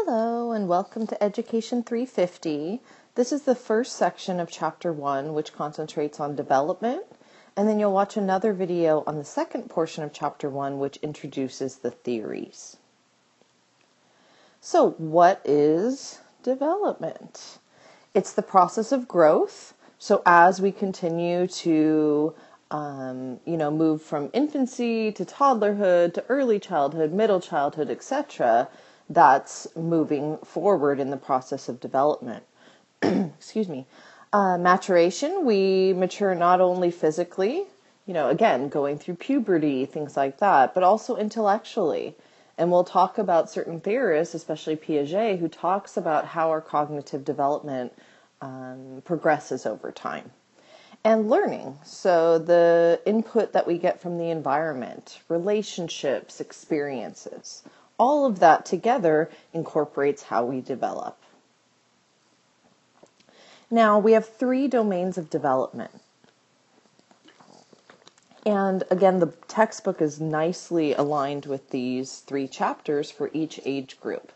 Hello and welcome to Education 350. This is the first section of Chapter 1, which concentrates on development, and then you'll watch another video on the second portion of Chapter 1, which introduces the theories. So what is development? It's the process of growth. So as we continue to move from infancy to toddlerhood to early childhood, middle childhood, etc., that's moving forward in the process of development. Excuse me. Maturation, we mature not only physically, again, going through puberty, things like that, but also intellectually. And we'll talk about certain theorists, especially Piaget, who talks about how our cognitive development progresses over time. And learning, so the input that we get from the environment, relationships, experiences, all of that together incorporates how we develop. Now, we have 3 domains of development. And again, the textbook is nicely aligned with these 3 chapters for each age group.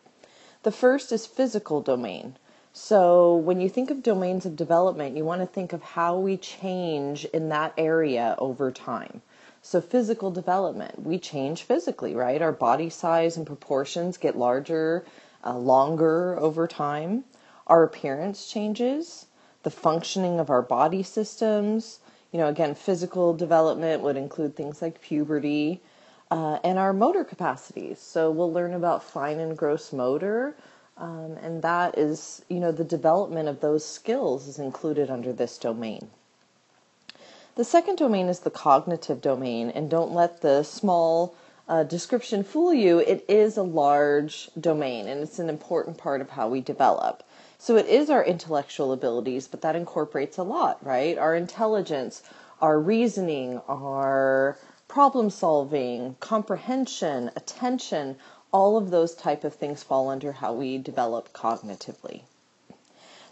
The first is physical domain. So when you think of domains of development, you want to think of how we change in that area over time. So physical development, we change physically, right? Our body size and proportions get larger, longer over time. Our appearance changes, the functioning of our body systems. Again, physical development would include things like puberty and our motor capacities. So we'll learn about fine and gross motor, and that is, the development of those skills is included under this domain. The second domain is the cognitive domain, and don't let the small description fool you. It is a large domain, and it's an important part of how we develop. So it is our intellectual abilities, but that incorporates a lot, right? Our intelligence, our reasoning, our problem solving, comprehension, attention, all of those type of things fall under how we develop cognitively.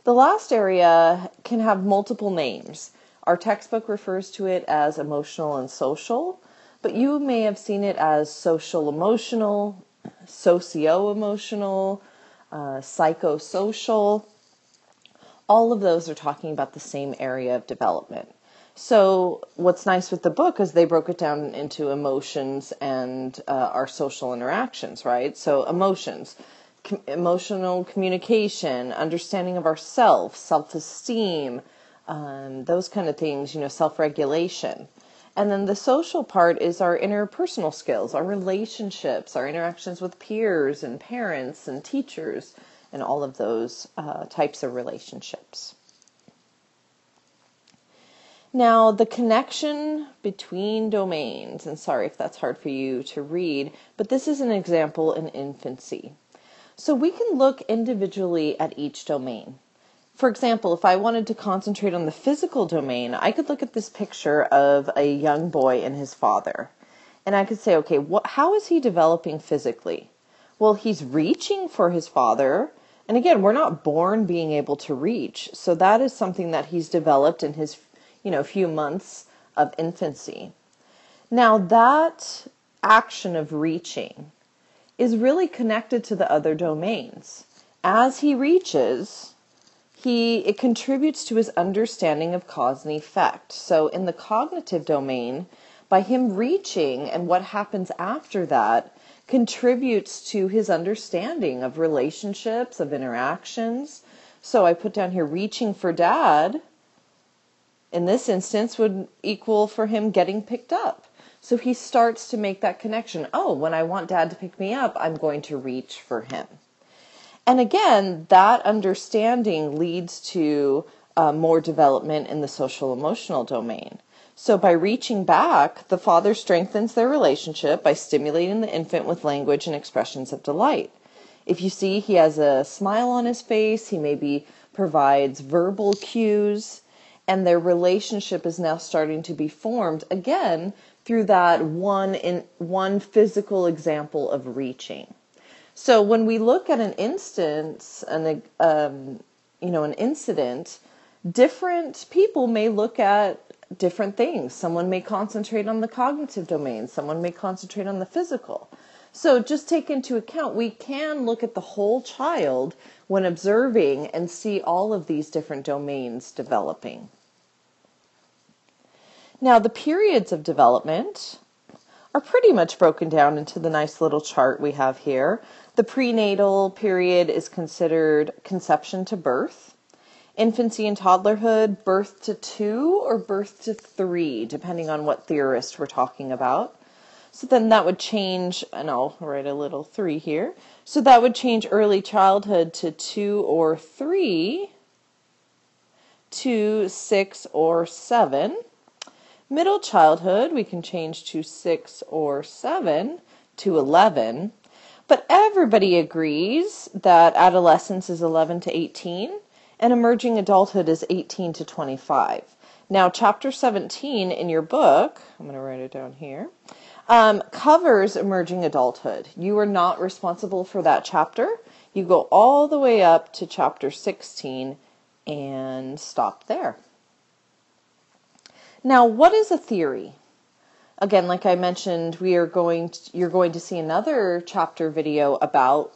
The last area can have multiple names. Our textbook refers to it as emotional and social, but you may have seen it as social-emotional, socio-emotional, psychosocial. All of those are talking about the same area of development. So what's nice with the book is they broke it down into emotions and our social interactions, right? So emotions, emotional communication, understanding of ourself, self-esteem, those kind of things, self-regulation. And then the social part is our interpersonal skills, our relationships, our interactions with peers and parents and teachers, and all of those types of relationships. Now, the connection between domains, and sorry if that's hard for you to read, but this is an example in infancy. So we can look individually at each domain. For example, if I wanted to concentrate on the physical domain, I could look at this picture of a young boy and his father. And I could say, okay, how is he developing physically? Well, he's reaching for his father. And again, we're not born being able to reach. So that is something that he's developed in his, few months of infancy. Now that action of reaching is really connected to the other domains. As he reaches, it contributes to his understanding of cause and effect. So in the cognitive domain, by him reaching and what happens after that contributes to his understanding of relationships, of interactions. So I put down here reaching for dad, in this instance, would equal for him getting picked up. So he starts to make that connection. Oh, when I want dad to pick me up, I'm going to reach for him. And again, that understanding leads to more development in the social-emotional domain. So by reaching back, the father strengthens their relationship by stimulating the infant with language and expressions of delight. If you see he has a smile on his face, he maybe provides verbal cues, and their relationship is now starting to be formed, again, through that one physical example of reaching. So when we look at an instance, an incident, different people may look at different things. Someone may concentrate on the cognitive domain. Someone may concentrate on the physical. So just take into account, we can look at the whole child when observing and see all of these different domains developing. Now, the periods of development are pretty much broken down into the nice little chart we have here. The prenatal period is considered conception to birth. Infancy and toddlerhood, birth to 2 or birth to 3, depending on what theorist we're talking about. So then that would change, and I'll write a little 3 here. So that would change early childhood to 2 or 3 to 6 or 7. Middle childhood, we can change to 6 or 7 to 11. But everybody agrees that adolescence is 11 to 18 and emerging adulthood is 18 to 25. Now, chapter 17 in your book, I'm going to write it down here, covers emerging adulthood. You are not responsible for that chapter. You go all the way up to chapter 16 and stop there. Now, what is a theory? Again, like I mentioned, you're going to see another chapter video about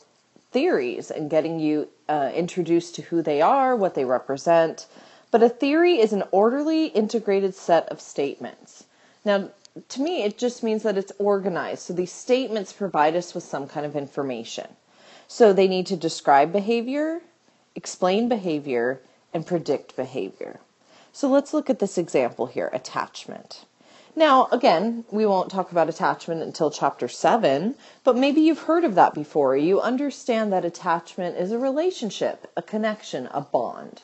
theories and getting you introduced to who they are, what they represent. But a theory is an orderly, integrated set of statements. Now, to me, it just means that it's organized. So these statements provide us with some kind of information. So they need to describe behavior, explain behavior, and predict behavior. So let's look at this example here, attachment. Now, again, we won't talk about attachment until chapter 7, but maybe you've heard of that before. You understand that attachment is a relationship, a connection, a bond.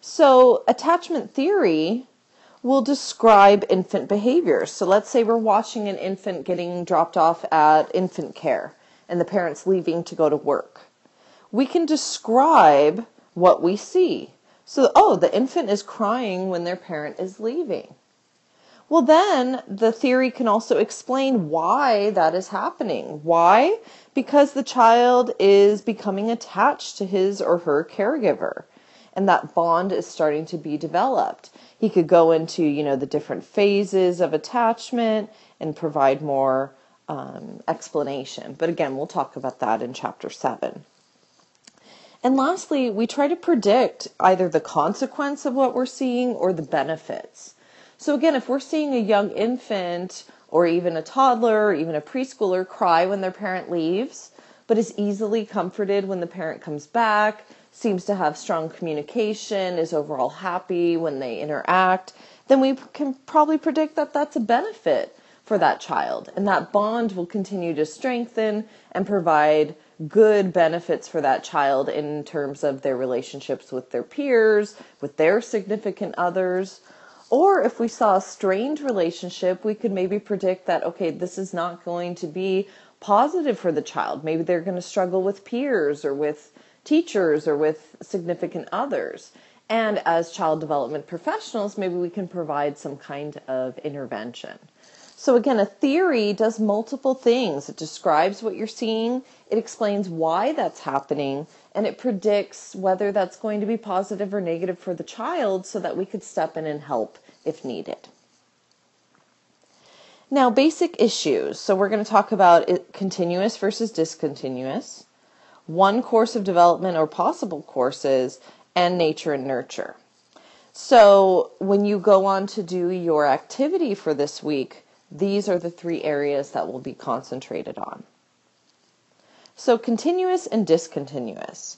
So attachment theory will describe infant behavior. So let's say we're watching an infant getting dropped off at infant care and the parent's leaving to go to work. We can describe what we see. So, the infant is crying when their parent is leaving. Well, then the theory can also explain why that is happening. Why? Because the child is becoming attached to his or her caregiver, and that bond is starting to be developed. He could go into, the different phases of attachment and provide more explanation. But again, we'll talk about that in chapter 7. And lastly, we try to predict either the consequence of what we're seeing or the benefits. So again, if we're seeing a young infant or even a toddler or even a preschooler cry when their parent leaves, but is easily comforted when the parent comes back, seems to have strong communication, is overall happy when they interact, then we can probably predict that that's a benefit for that child. And that bond will continue to strengthen and provide good benefits for that child in terms of their relationships with their peers, with their significant others. Or if we saw a strained relationship, we could maybe predict that, okay, this is not going to be positive for the child. Maybe they're going to struggle with peers or with teachers or with significant others. And as child development professionals, maybe we can provide some kind of intervention. So again, a theory does multiple things. It describes what you're seeing, it explains why that's happening, and it predicts whether that's going to be positive or negative for the child so that we could step in and help if needed. Now, basic issues. So we're going to talk about continuous versus discontinuous, one course of development or possible courses, and nature and nurture. So when you go on to do your activity for this week, these are the 3 areas that will be concentrated on. So continuous and discontinuous.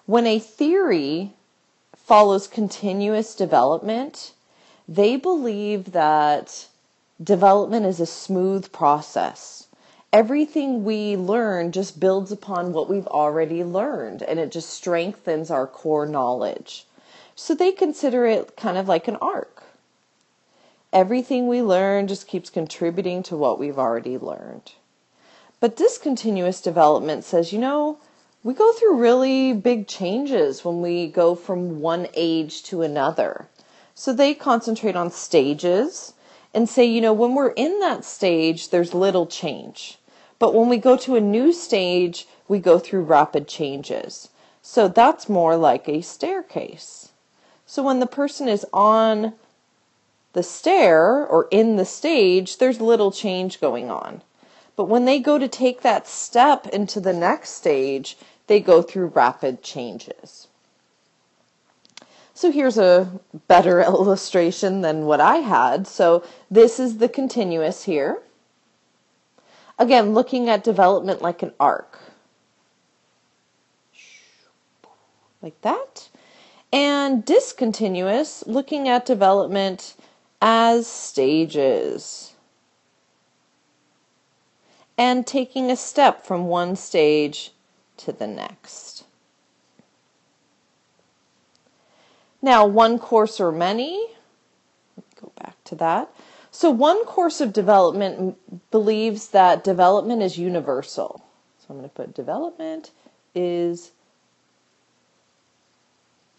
When a theory follows continuous development, they believe that development is a smooth process. Everything we learn just builds upon what we've already learned, and it just strengthens our core knowledge. So they consider it kind of like an arc. Everything we learn just keeps contributing to what we've already learned. But discontinuous development says, we go through really big changes when we go from one age to another. So they concentrate on stages and say, when we're in that stage, there's little change. But when we go to a new stage, we go through rapid changes. So that's more like a staircase. So when the person is on the stair or in the stage, there's little change going on. But when they go to take that step into the next stage, they go through rapid changes. So here's a better illustration than what I had. So this is the continuous here. Again, looking at development like an arc. Like that. And discontinuous, looking at development as stages. And taking a step from one stage to the next. Now, one course or many, let's go back to that. So one course of development believes that development is universal. So I'm going to put development is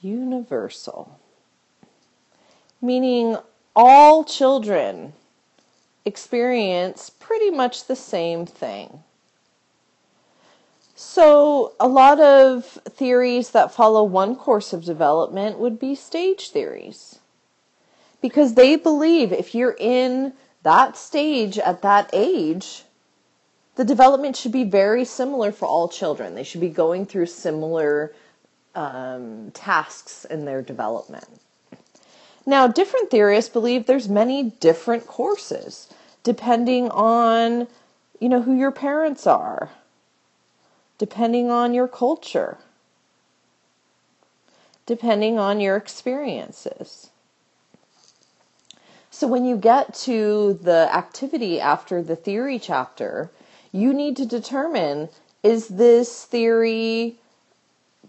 universal, meaning all children experience pretty much the same thing. So a lot of theories that follow one course of development would be stage theories, because they believe if you're in that stage at that age, the development should be very similar for all children. They should be going through similar tasks in their development. Now, different theorists believe there's many different courses depending on, who your parents are, depending on your culture, depending on your experiences. So when you get to the activity after the theory chapter, you need to determine, is this theory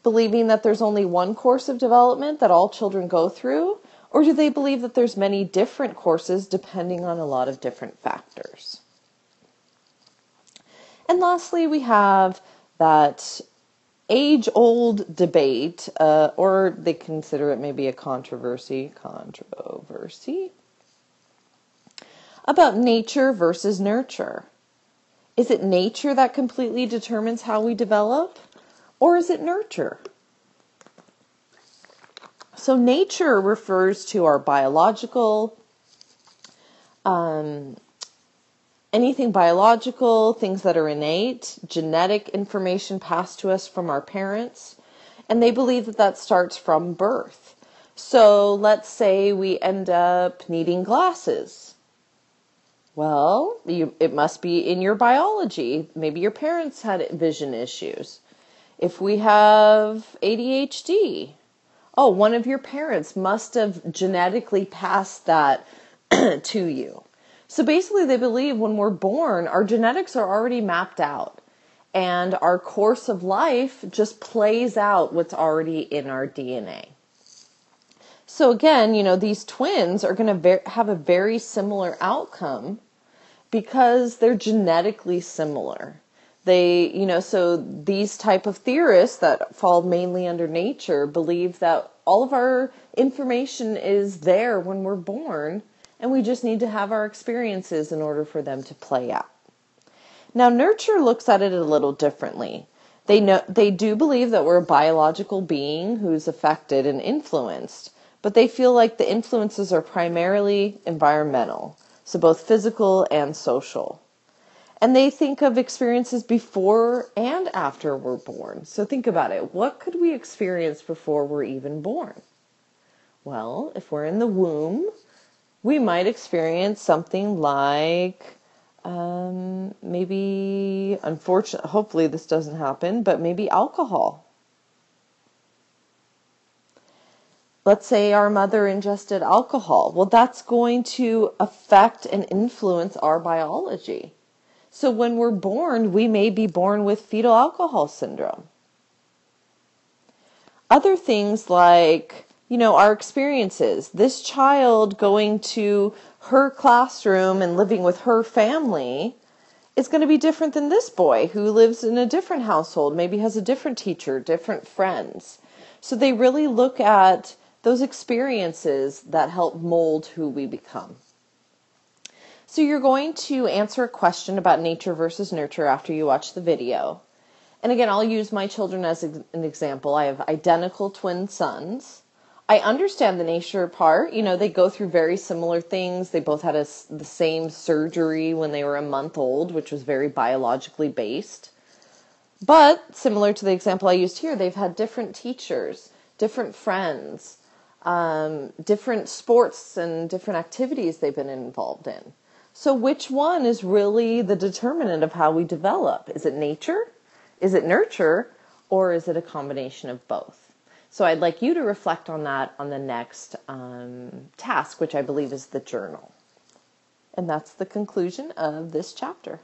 believing that there's only one course of development that all children go through, or do they believe that there's many different courses depending on a lot of different factors? And lastly, we have that age-old debate, or they consider it maybe a controversy, about nature versus nurture. Is it nature that completely determines how we develop, or is it nurture? So nature refers to our biological, anything biological, things that are innate, genetic information passed to us from our parents, and they believe that that starts from birth. So let's say we end up needing glasses. Well, it must be in your biology. Maybe your parents had vision issues. If we have ADHD, one of your parents must have genetically passed that to you. So basically they believe when we're born, our genetics are already mapped out and our course of life just plays out what's already in our DNA. So again, these twins are going to have a very similar outcome because they're genetically similar. So these type of theorists that fall mainly under nature believe that all of our information is there when we're born, and we just need to have our experiences in order for them to play out. Now, nurture looks at it a little differently. They do believe that we're a biological being who's affected and influenced, but they feel like the influences are primarily environmental, so both physical and social. And they think of experiences before and after we're born. So think about it. What could we experience before we're even born? Well, if we're in the womb, we might experience something like maybe, unfortunately, hopefully this doesn't happen, but maybe alcohol. Let's say our mother ingested alcohol. Well, that's going to affect and influence our biology. So when we're born, we may be born with fetal alcohol syndrome. Other things like, our experiences. This child going to her classroom and living with her family is going to be different than this boy who lives in a different household, maybe has a different teacher, different friends. So they really look at those experiences that help mold who we become. So you're going to answer a question about nature versus nurture after you watch the video. And again, I'll use my children as an example. I have identical twin sons. I understand the nature part. They go through very similar things. They both had the same surgery when they were a month old, which was very biologically based. But similar to the example I used here, they've had different teachers, different friends, different sports and different activities they've been involved in. So which one is really the determinant of how we develop? Is it nature? Is it nurture? Or is it a combination of both? So I'd like you to reflect on that on the next task, which I believe is the journal. And that's the conclusion of this chapter.